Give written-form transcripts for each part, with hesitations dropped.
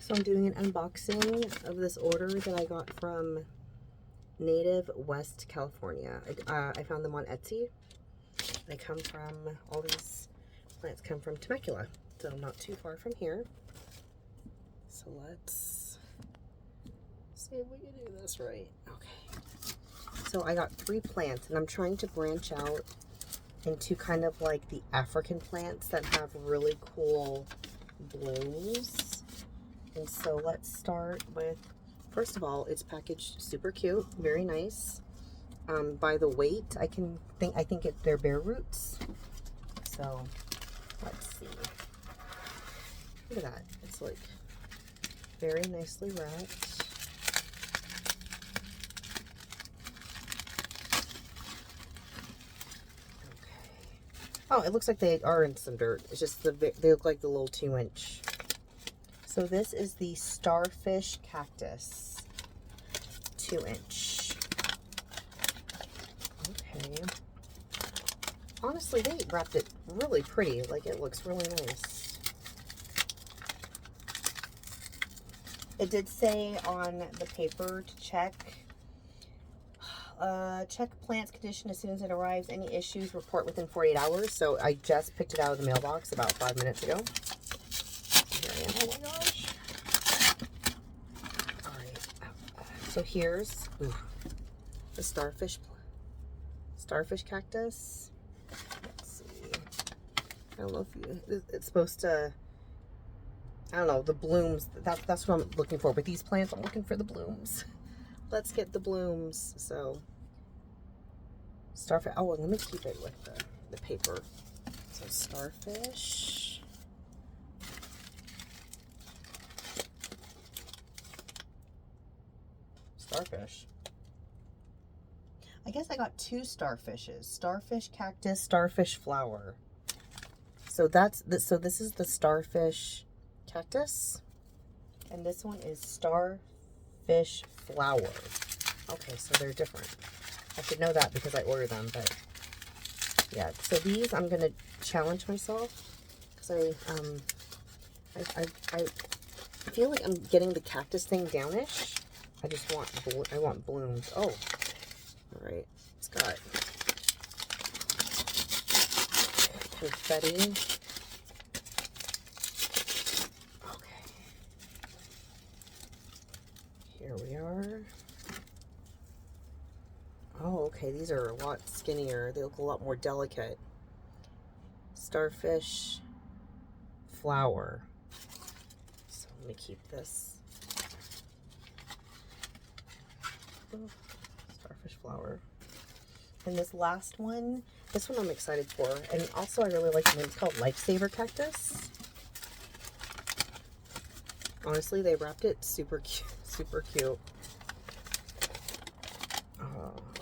So I'm doing an unboxing of this order that I got from Native West California. I found them on Etsy. They come from, all these plants come from Temecula, so not too far from here. So let's see if we can do this right. Okay. So I got 3 plants, and I'm trying to branch out into kind of like the African plants that have really cool blooms. And so let's start with, first of all, it's packaged super cute, very nice. By the weight, I think they're bare roots. So let's see. Look at that. It's like very nicely wrapped. Okay. Oh, it looks like they are in some dirt. It's just they look like the little 2-inch. So this is the Starfish Cactus 2-inch. Okay. Honestly, they wrapped it really pretty. Like, it looks really nice. It did say on the paper to check plant's condition as soon as it arrives. Any issues, report within 48 hours. So I just picked it out of the mailbox about 5 minutes ago. Here I am. Oh my gosh. All right. So here's the Starfish Cactus. Let's see. I don't know if it's supposed to, I don't know, the blooms. That's what I'm looking for. With these plants, I'm looking for the blooms. Let's get the blooms. So, Starfish. Oh, and let me keep it with the paper. So, Starfish. I guess I got 2 starfishes. Starfish Cactus, Starfish Flower. So this is the Starfish Cactus. And this one is Starfish Flower. Okay, so they're different. I should know that because I ordered them, but yeah. So these I'm gonna challenge myself because I feel like I'm getting the cactus thing downish. I want blooms. Oh, all right. It's got confetti. Okay. Here we are. Oh, okay. These are a lot skinnier. They look a lot more delicate. Starfish Flower. So let me keep this. Starfish Flower. And this last one, this one I'm excited for. And also I really like the name. It's called Lifesaver Cactus. Honestly, they wrapped it super cute. Super cute.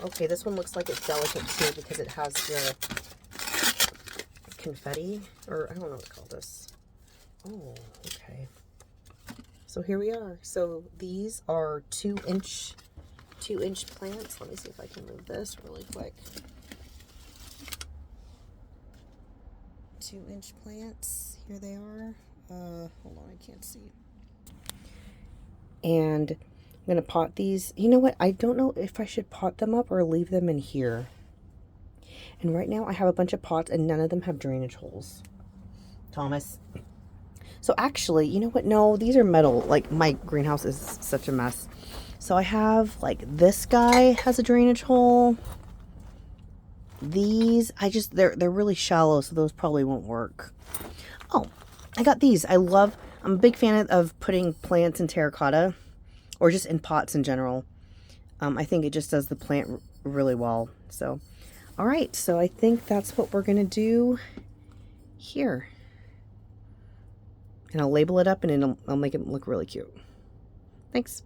Okay, this one looks like it's delicate too because it has the confetti, or I don't know what to call this. Oh, okay. So here we are. So these are 2-inch plants. Let me see if I can move this really quick. 2-inch plants. Here they are. Hold on, I can't see. And I'm going to pot these. You know what? I don't know if I should pot them up or leave them in here. And right now I have a bunch of pots and none of them have drainage holes. Thomas. So actually, you know what? No, these are metal. Like, my greenhouse is such a mess. So I have, like, this guy has a drainage hole. These, they're really shallow, so those probably won't work. Oh, I got these. I'm a big fan of putting plants in terracotta, or just in pots in general. I think it just does the plant really well. So, all right. So I think that's what we're going to do here. And I'll label it up and I'll make it look really cute. Thanks.